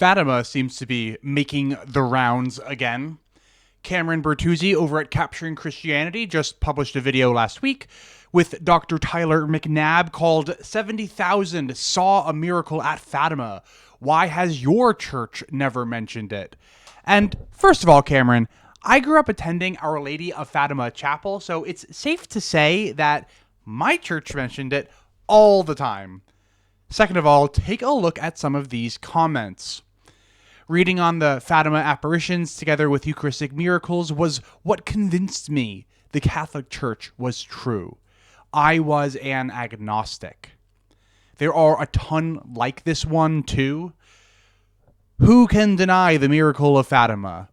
Fatima seems to be making the rounds again. Cameron Bertuzzi over at Capturing Christianity just published a video last week with Dr. Tyler McNabb called 70,000 Saw a Miracle at Fatima. Why has your church never mentioned it? And first of all, Cameron, I grew up attending Our Lady of Fatima Chapel, so it's safe to say that my church mentioned it all the time. Second of all, take a look at some of these comments. Reading on the Fatima apparitions together with Eucharistic miracles was what convinced me the Catholic Church was true. I was an agnostic. There are a ton like this one, too. Who can deny the miracle of Fatima?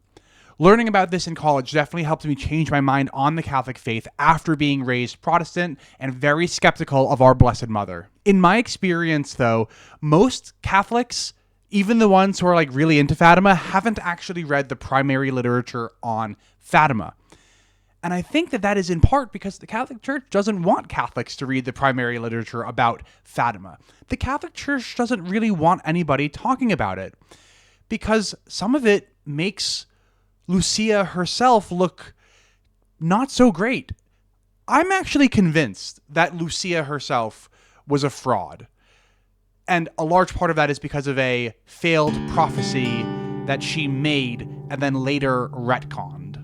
Learning about this in college definitely helped me change my mind on the Catholic faith after being raised Protestant and very skeptical of our Blessed Mother. In my experience, though, most Catholics, even the ones who are really into Fatima, haven't actually read the primary literature on Fatima. And I think that is in part because the Catholic Church doesn't want Catholics to read the primary literature about Fatima. The Catholic Church doesn't really want anybody talking about it because some of it makes Lucia herself look not so great. I'm actually convinced that Lucia herself was a fraud. And a large part of that is because of a failed prophecy that she made and then later retconned.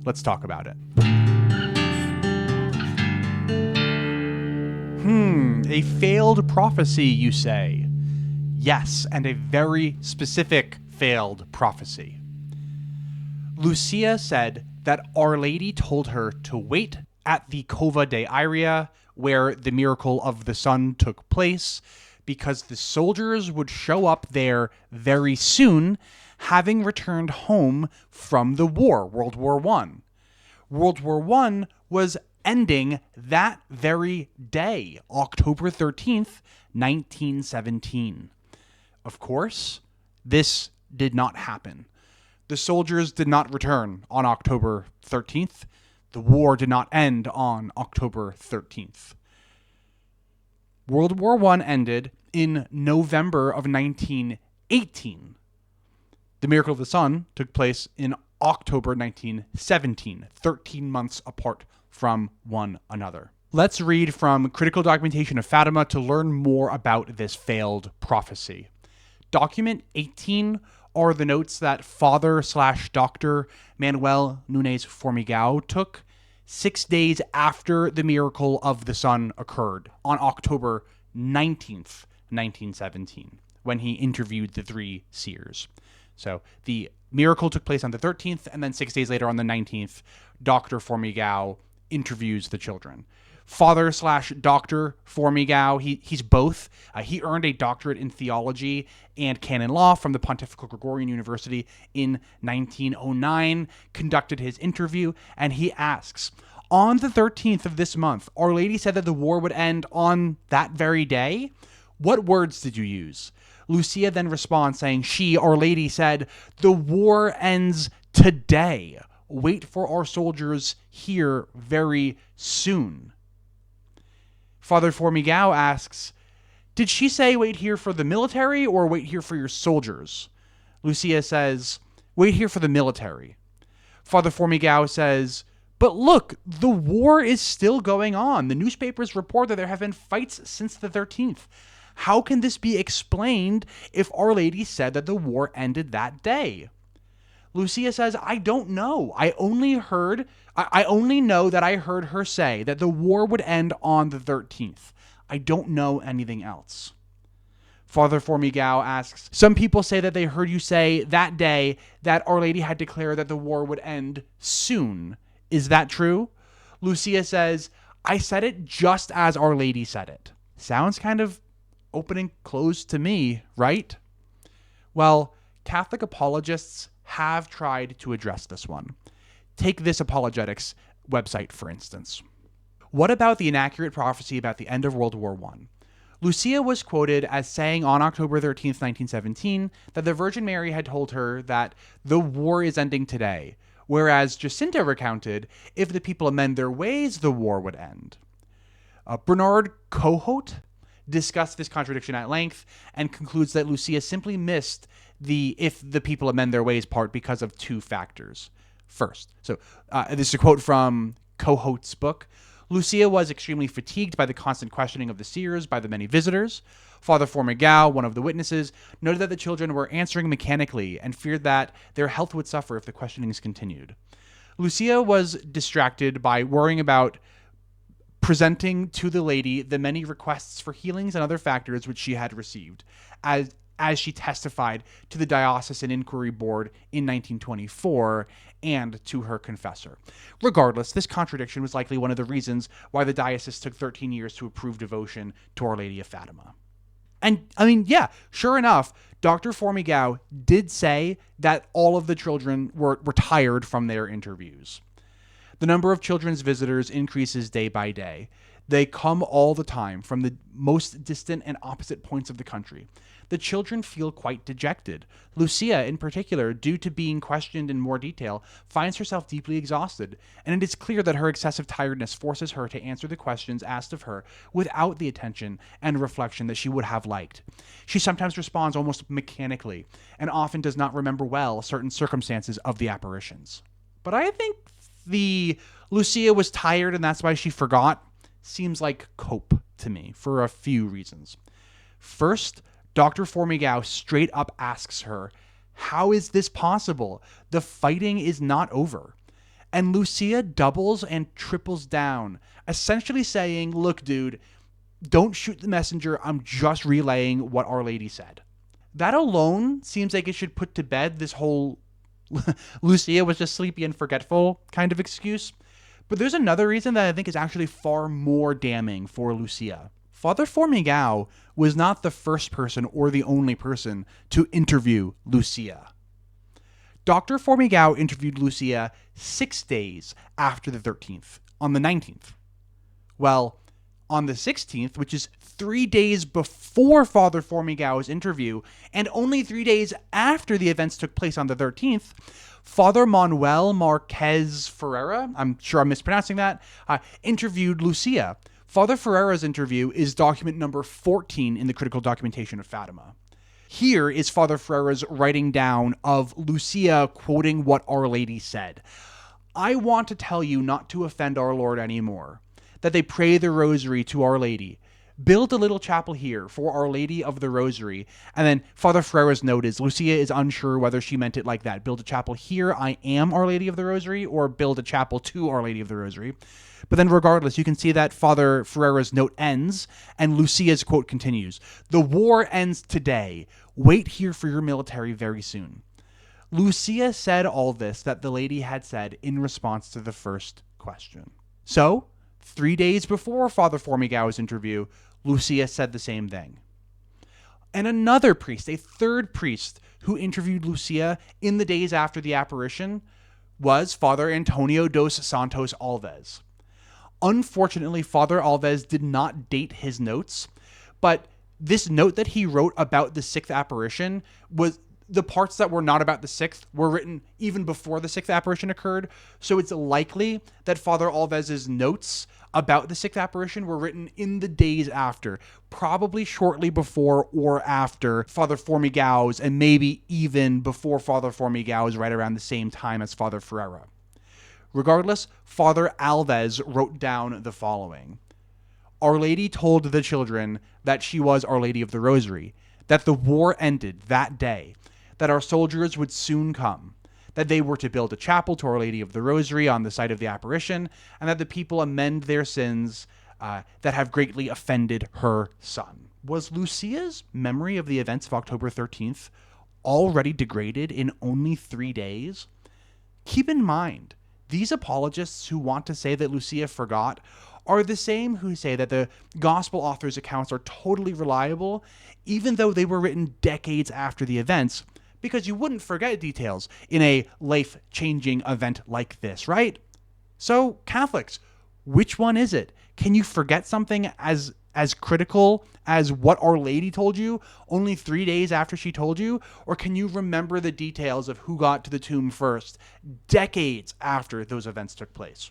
Let's talk about it. A failed prophecy, you say? Yes, and a very specific failed prophecy. Lucia said that Our Lady told her to wait at the Cova de Iria, where the miracle of the sun took place, because the soldiers would show up there very soon, having returned home from the war, World War I. World War I was ending that very day, October 13th, 1917. Of course, this did not happen. The soldiers did not return on October 13th. The war did not end on October 13th. World War I ended in November of 1918. The miracle of the sun took place in October 1917, 13 months apart from one another. Let's read from Critical Documentation of Fatima to learn more about this failed prophecy. Document 18 are the notes that Father/Dr. Manuel Nunes Formigao took 6 days after the miracle of the sun occurred on October 19th, 1917, when he interviewed the three seers. So the miracle took place on the 13th, and then 6 days later on the 19th, Dr. Formigao interviews the children. Father/Dr. Formigao, he's both. He earned a doctorate in theology and canon law from the Pontifical Gregorian University in 1909, conducted his interview, and he asks, on the 13th of this month, Our Lady said that the war would end on that very day. What words did you use? Lucia then responds saying she, Our Lady, said, the war ends today. Wait for our soldiers here very soon. Father Formigao asks, did she say wait here for the military or wait here for your soldiers? Lucia says, wait here for the military. Father Formigao says, but look, the war is still going on. The newspapers report that there have been fights since the 13th. How can this be explained if Our Lady said that the war ended that day? Lucia says, I don't know. I only know that I heard her say that the war would end on the 13th. I don't know anything else. Father Formigao asks, some people say that they heard you say that day that Our Lady had declared that the war would end soon. Is that true? Lucia says, I said it just as Our Lady said it. Sounds kind of open and closed to me, right? Well, Catholic apologists have tried to address this one. Take this apologetics website, for instance. What about the inaccurate prophecy about the end of World War I? Lucia was quoted as saying on October 13th, 1917, that the Virgin Mary had told her that the war is ending today, whereas Jacinta recounted, if the people amend their ways, the war would end. Bernard Cohote discussed this contradiction at length and concludes that Lucia simply missed the "if the people amend their ways" part because of two factors. First, this is a quote from Cohot's book. Lucia was extremely fatigued by the constant questioning of the seers by the many visitors. Fr Formigao, one of the witnesses, noted that the children were answering mechanically and feared that their health would suffer if the questionings continued. Lucia was distracted by worrying about presenting to the lady the many requests for healings and other factors which she had received, as she testified to the Diocesan Inquiry Board in 1924 and to her confessor. Regardless, this contradiction was likely one of the reasons why the diocese took 13 years to approve devotion to Our Lady of Fatima. And, sure enough, Dr. Formigao did say that all of the children were retired from their interviews. The number of children's visitors increases day by day. They come all the time from the most distant and opposite points of the country. The children feel quite dejected. Lucia, in particular, due to being questioned in more detail, finds herself deeply exhausted, and it is clear that her excessive tiredness forces her to answer the questions asked of her without the attention and reflection that she would have liked. She sometimes responds almost mechanically, and often does not remember well certain circumstances of the apparitions. But I think the Lucia was tired and that's why she forgot seems like cope to me for a few reasons. First, Dr. Formigao straight up asks her, "How is this possible? The fighting is not over." And Lucia doubles and triples down, essentially saying, "Look, dude, don't shoot the messenger. I'm just relaying what Our Lady said." That alone seems like it should put to bed this whole Lucia was just sleepy and forgetful kind of excuse. But there's another reason that I think is actually far more damning for Lucia. Fr Formigao was not the first person or the only person to interview Lucia. Dr. Formigao interviewed Lucia 6 days after the 13th, on the 19th. Well, on the 16th, which is 3 days before Fr Formigao's interview, and only 3 days after the events took place on the 13th, Father Manuel Marquez Ferreira, I'm sure I'm mispronouncing that, interviewed Lucia. Father Ferreira's interview is document number 14 in the Critical Documentation of Fatima. Here is Father Ferreira's writing down of Lucia quoting what Our Lady said. "I want to tell you not to offend our Lord anymore, that they pray the rosary to Our Lady. Build a little chapel here for Our Lady of the Rosary." And then Father Ferreira's note is Lucia is unsure whether she meant it like that. Build a chapel here, I am Our Lady of the Rosary, or build a chapel to Our Lady of the Rosary. But then regardless, you can see that Father Ferreira's note ends and Lucia's quote continues. "The war ends today. Wait here for your military very soon." Lucia said all this that the lady had said in response to the first question. So, 3 days before Father Formigao's interview, Lucia said the same thing. And another priest, a third priest, who interviewed Lucia in the days after the apparition was Father Antonio dos Santos Alves. Unfortunately, Father Alves did not date his notes, but this note that he wrote about the 6th apparition was the parts that were not about the 6th were written even before the 6th apparition occurred. So it's likely that Father Alves's notes about the 6th apparition were written in the days after, probably shortly before or after Father Formigao's, and maybe even before Father Formigao's, right around the same time as Father Ferreira. Regardless, Father Alves wrote down the following. Our Lady told the children that she was Our Lady of the Rosary, that the war ended that day, that our soldiers would soon come, that they were to build a chapel to Our Lady of the Rosary on the site of the apparition, and that the people amend their sins that have greatly offended her Son. Was Lucia's memory of the events of October 13th already degraded in only 3 days? Keep in mind, these apologists who want to say that Lucia forgot are the same who say that the gospel authors' accounts are totally reliable, even though they were written decades after the events, because you wouldn't forget details in a life-changing event like this, right? So, Catholics, which one is it? Can you forget something as critical as what Our Lady told you only 3 days after she told you? Or can you remember the details of who got to the tomb first, decades after those events took place?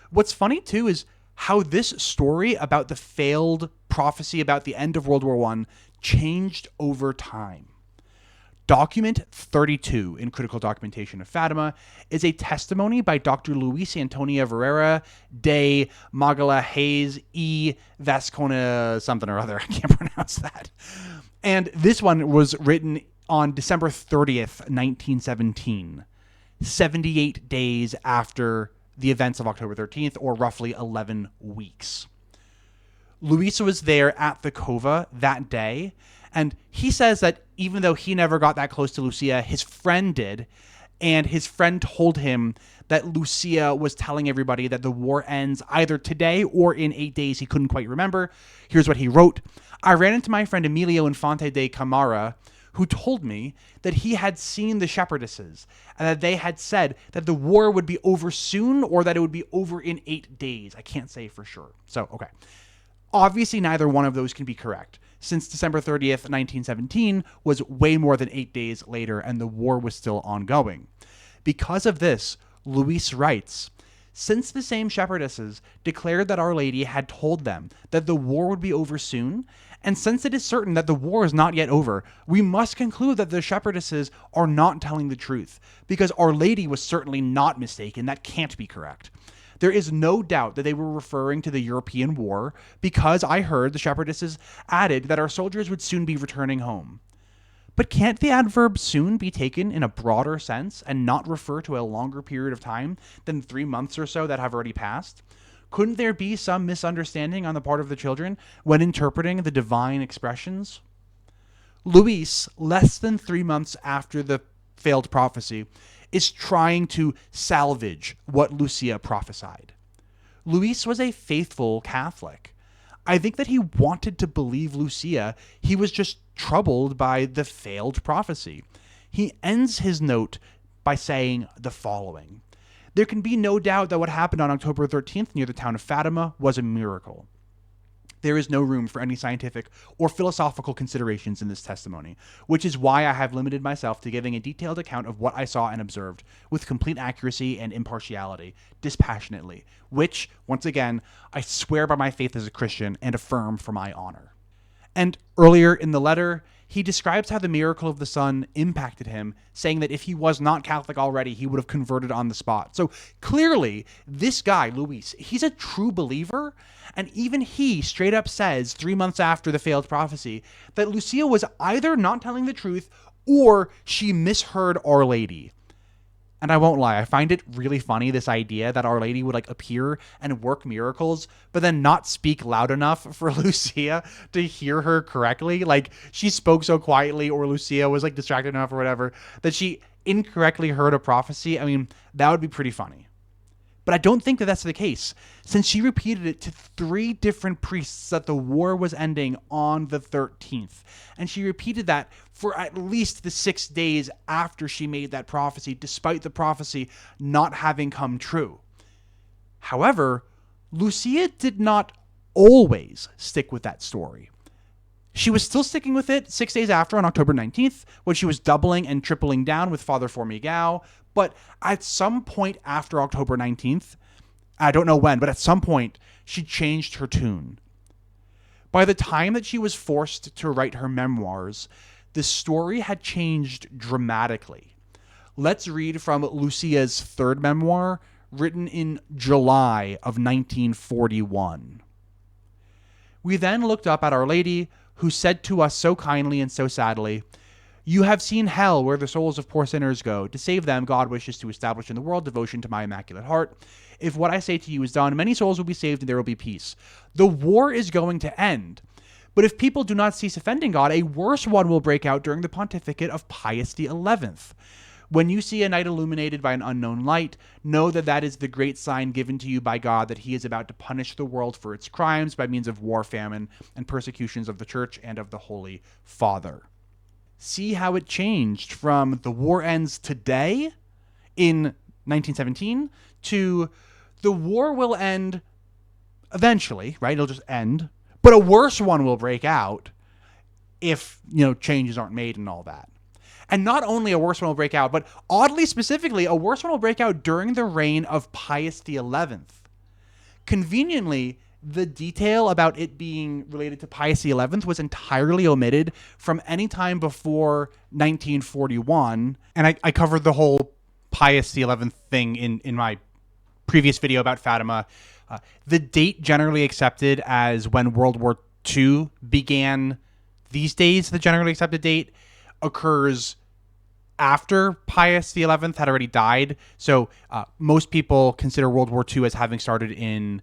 What's funny, too, is how this story about the failed prophecy about the end of World War I changed over time. Document 32 in Critical Documentation of Fatima is a testimony by Dr. Luis Antonia Ferreira de Magalhães e Vascona something or other. I can't pronounce that. And this one was written on December 30th, 1917, 78 days after the events of October 13th, or roughly 11 weeks. Luisa was there at the Cova that day, and he says that even though he never got that close to Lucia, his friend did, and his friend told him that Lucia was telling everybody that the war ends either today or in 8 days. He couldn't quite remember. Here's what he wrote. I ran into my friend Emilio Infante de Camara, who told me that he had seen the shepherdesses and that they had said that the war would be over soon or that it would be over in 8 days. I can't say for sure. So, okay. Obviously, neither one of those can be correct, since December 30th, 1917 was way more than 8 days later and the war was still ongoing. Because of this, Luis writes, since the same shepherdesses declared that Our Lady had told them that the war would be over soon, and since it is certain that the war is not yet over, we must conclude that the shepherdesses are not telling the truth, because Our Lady was certainly not mistaken. That can't be correct. There is no doubt that they were referring to the European war, because I heard the shepherdesses added that our soldiers would soon be returning home. But can't the adverb soon be taken in a broader sense and not refer to a longer period of time than 3 months or so that have already passed? Couldn't there be some misunderstanding on the part of the children when interpreting the divine expressions? Luis, less than 3 months after the failed prophecy, is trying to salvage what Lucia prophesied. Luis was a faithful Catholic. I think that he wanted to believe Lucia. He was just troubled by the failed prophecy. He ends his note by saying the following. There can be no doubt that what happened on October 13th near the town of Fatima was a miracle. There is no room for any scientific or philosophical considerations in this testimony, which is why I have limited myself to giving a detailed account of what I saw and observed, with complete accuracy and impartiality, dispassionately, which, once again, I swear by my faith as a Christian and affirm for my honor. And earlier in the letter, he describes how the miracle of the sun impacted him, saying that if he was not Catholic already, he would have converted on the spot. So clearly, this guy, Luis, he's a true believer, and even he straight up says 3 months after the failed prophecy that Lucia was either not telling the truth or she misheard Our Lady. And I won't lie, I find it really funny, this idea that Our Lady would like appear and work miracles, but then not speak loud enough for Lucia to hear her correctly. Like, she spoke so quietly, or Lucia was like distracted enough or whatever, that she incorrectly heard a prophecy. I mean, that would be pretty funny. But I don't think that that's the case, since she repeated it to 3 different priests that the war was ending on the 13th. And she repeated that for at least the 6 days after she made that prophecy, despite the prophecy not having come true. However, Lucia did not always stick with that story. She was still sticking with it 6 days after on October 19th, when she was doubling and tripling down with Fr Formigao. But at some point after October 19th, I don't know when, but at some point, she changed her tune. By the time that she was forced to write her memoirs, the story had changed dramatically. Let's read from Lucia's 3rd memoir, written in July of 1941. We then looked up at Our Lady, who said to us so kindly and so sadly, "You have seen hell, where the souls of poor sinners go. To save them, God wishes to establish in the world devotion to my Immaculate Heart. If what I say to you is done, many souls will be saved and there will be peace. The war is going to end. But if people do not cease offending God, a worse one will break out during the pontificate of Pius XI. When you see a night illuminated by an unknown light, know that that is the great sign given to you by God that he is about to punish the world for its crimes by means of war, famine, and persecutions of the Church and of the Holy Father." See how it changed from the war ends today in 1917 to the war will end eventually, right? It'll just end, but a worse one will break out if, changes aren't made and all that. And not only a worse one will break out, but oddly specifically, a worse one will break out during the reign of Pius XI. Conveniently, the detail about it being related to Pius XI was entirely omitted from any time before 1941. And I covered the whole Pius XI thing in my previous video about Fatima. The date generally accepted as when World War II began these days, the generally accepted date occurs after Pius XI had already died. So most people consider World War II as having started in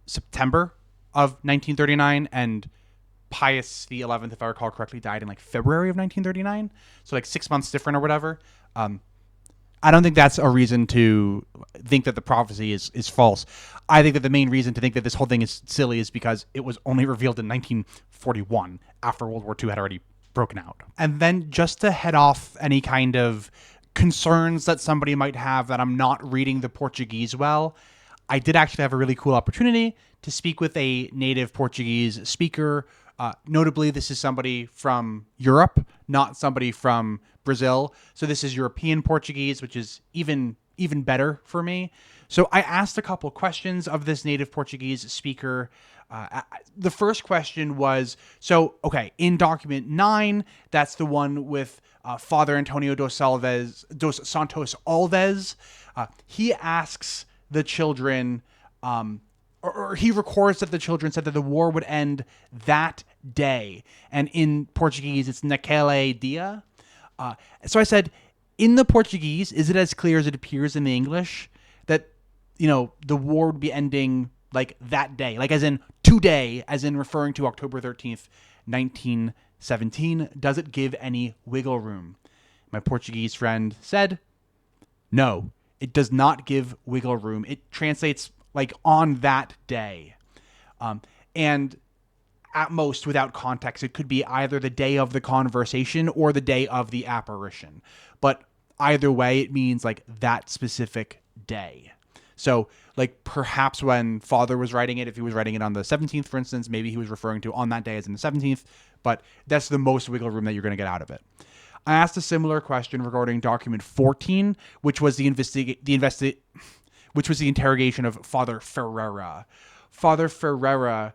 September of 1939, and Pius XI, if I recall correctly, died in like February of 1939. So like 6 months different or whatever. I don't think that's a reason to think that the prophecy is false. I think that the main reason to think that this whole thing is silly is because it was only revealed in 1941 after World War II had already broken out. And then just to head off any kind of concerns that somebody might have that I'm not reading the Portuguese well, I did actually have a really cool opportunity to speak with a native Portuguese speaker. Notably, this is somebody from Europe, not somebody from Brazil. So this is European Portuguese, which is even better for me. So I asked a couple questions of this native Portuguese speaker. The first question was, in document 9, that's the one with Father Antonio dos Santos Alves. He asks the children, or he records that the children said that the war would end that day. And in Portuguese, it's naquele dia. So I said, in the Portuguese, is it as clear as it appears in the English that, the war would be ending like that day, like as in today, as in referring to October 13th, 1917? Does it give any wiggle room? My Portuguese friend said, no, it does not give wiggle room. It translates like on that day. And at most, without context, it could be either the day of the conversation or the day of the apparition. But either way, it means like that specific day. So like perhaps when Father was writing it, if he was writing it on the 17th, for instance, maybe he was referring to on that day as in the 17th, but that's the most wiggle room that you're going to get out of it. I asked a similar question regarding document 14, which was the interrogation of Fr Ferreira. Fr Ferreira,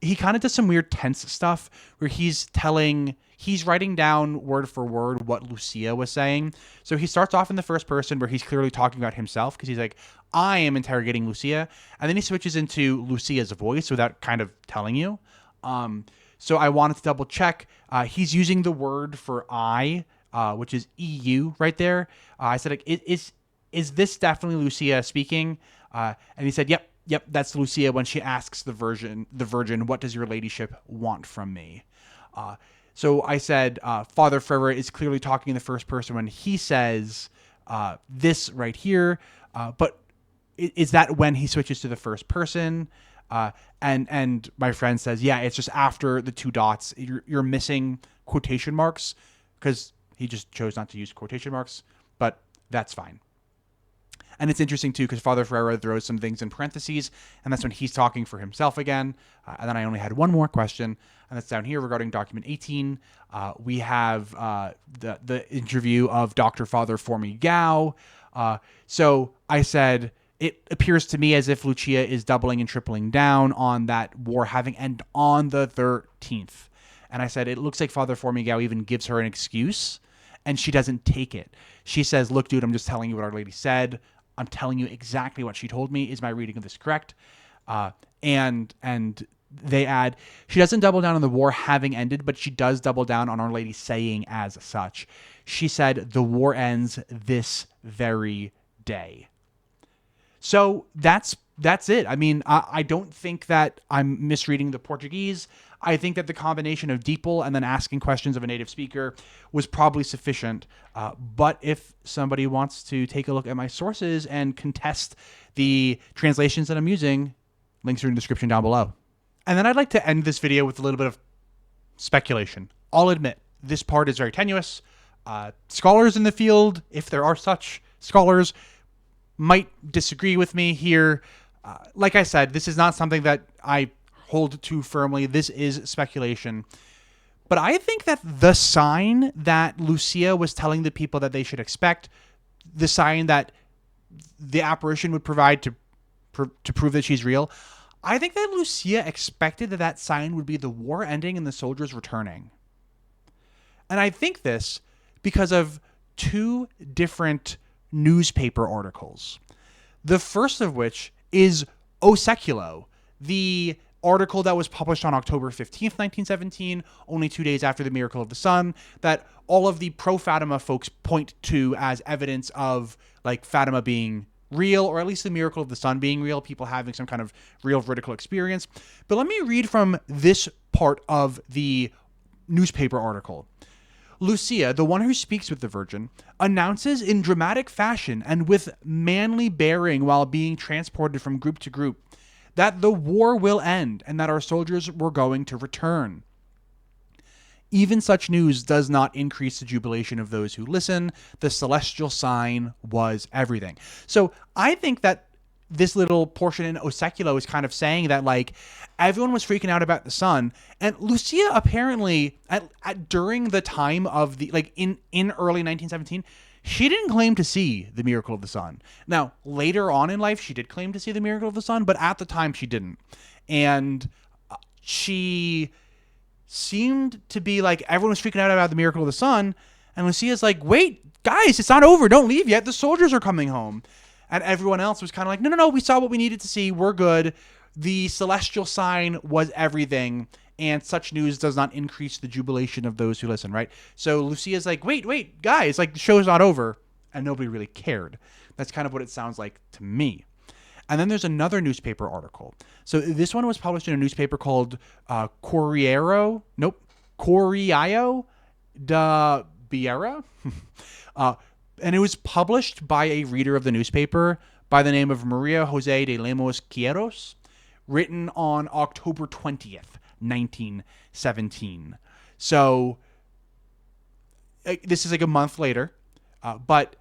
he kind of does some weird tense stuff where he's writing down word for word what Lucia was saying. So he starts off in the first person where he's clearly talking about himself because he's like, I am interrogating Lucia. And then he switches into Lucia's voice without kind of telling you. So I wanted to double check. He's using the word for I, which is EU right there. I said, like, is this definitely Lucia speaking? And he said, yep, that's Lucia when she asks the Virgin, what does your ladyship want from me? So I said, Father Ferreira is clearly talking in the first person when he says this right here. But is that when he switches to the first person? And my friend says, yeah, it's just after the two dots. You're missing quotation marks because he just chose not to use quotation marks, but that's fine. And it's interesting, too, because Father Ferreira throws some things in parentheses, and that's when he's talking for himself again. And then I only had one more question, and that's down here regarding document 18. We have the interview of Dr. Fr Formigao. So I said, it appears to me as if Lucia is doubling and tripling down on that war having ended on the 13th. And I said, it looks like Fr Formigao even gives her an excuse, and she doesn't take it. She says, look, dude, I'm just telling you what Our Lady said. I'm telling you exactly what she told me. Is my reading of this correct? And they add, she doesn't double down on the war having ended, but she does double down on Our Lady saying as such. She said the war ends this very day. So that's it. I mean, I don't think that I'm misreading the Portuguese. I think that the combination of DeepL and then asking questions of a native speaker was probably sufficient. But if somebody wants to take a look at my sources and contest the translations that I'm using, links are in the description down below. And then I'd like to end this video with a little bit of speculation. I'll admit, this part is very tenuous. Scholars in the field, if there are such scholars, might disagree with me here. Like I said, this is not something that I hold too firmly. This is speculation. But I think that the sign that Lucia was telling the people that they should expect, the sign that the apparition would provide to to prove that she's real. I think that Lucia expected that that sign would be the war ending and the soldiers returning. And I think this because of two different newspaper articles. The first of which is O Seculo, the article that was published on October 15th, 1917, only 2 days after the miracle of the sun, that all of the pro-Fatima folks point to as evidence of like Fatima being real, or at least the miracle of the sun being real, people having some kind of real vertical experience. But let me read from this part of the newspaper article. Lucia, the one who speaks with the Virgin, announces in dramatic fashion and with manly bearing while being transported from group to group that the war will end and that our soldiers were going to return. Even such news does not increase the jubilation of those who listen. The celestial sign was everything. So I think that this little portion in O Seculo is kind of saying that like everyone was freaking out about the sun, and Lucia apparently during the time of the like in early 1917, she didn't claim to see the miracle of the sun. Now later on in life she did claim to see the miracle of the sun, but at the time she didn't, and she seemed to be like everyone was freaking out about the miracle of the sun, and Lucia's like, wait guys, it's not over, don't leave yet, the soldiers are coming home. And everyone else was kind of like, no, we saw what we needed to see. We're good. The celestial sign was everything. And such news does not increase the jubilation of those who listen, right? So Lucia's like, wait, guys, like the show's not over. And nobody really cared. That's kind of what it sounds like to me. And then there's another newspaper article. So this one was published in a newspaper called Corriero da Biera. And it was published by a reader of the newspaper by the name of Maria Jose de Lemos Quieros, written on October 20th, 1917. So this is like a month later, but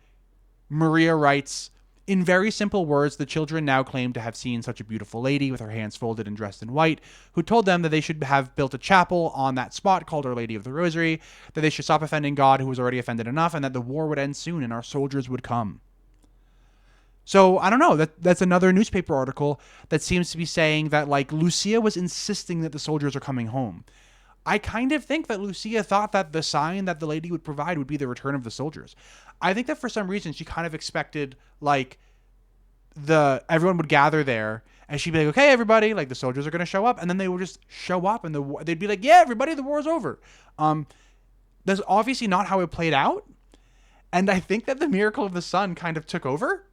Maria writes, in very simple words, the children now claim to have seen such a beautiful lady with her hands folded and dressed in white, who told them that they should have built a chapel on that spot called Our Lady of the Rosary, that they should stop offending God, who was already offended enough, and that the war would end soon and our soldiers would come. So I don't know, that's another newspaper article that seems to be saying that like Lucia was insisting that the soldiers are coming home. I kind of think that Lucia thought that the sign that the lady would provide would be the return of the soldiers. I think that for some reason she kind of expected like everyone would gather there and she'd be like, okay, everybody, like the soldiers are going to show up, and then they would just show up and they'd be like, yeah, everybody, the war's over. That's obviously not how it played out. And I think that the miracle of the sun kind of took over.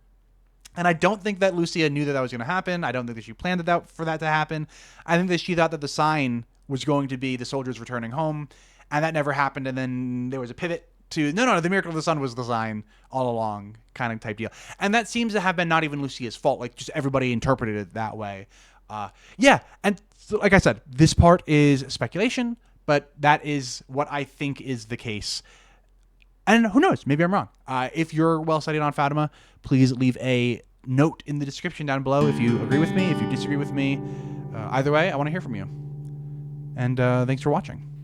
And I don't think that Lucia knew that that was going to happen. I don't think that she planned for that to happen. I think that she thought that the sign was going to be the soldiers returning home, and that never happened. And then there was a pivot to, no, the miracle of the sun was the sign all along, kind of type deal. And that seems to have been not even Lucia's fault. Like, just everybody interpreted it that way. Yeah, and so, like I said, this part is speculation, but that is what I think is the case. And who knows? Maybe I'm wrong. If you're well studied on Fatima, please leave a note in the description down below if you agree with me, if you disagree with me. Either way, I want to hear from you. And thanks for watching.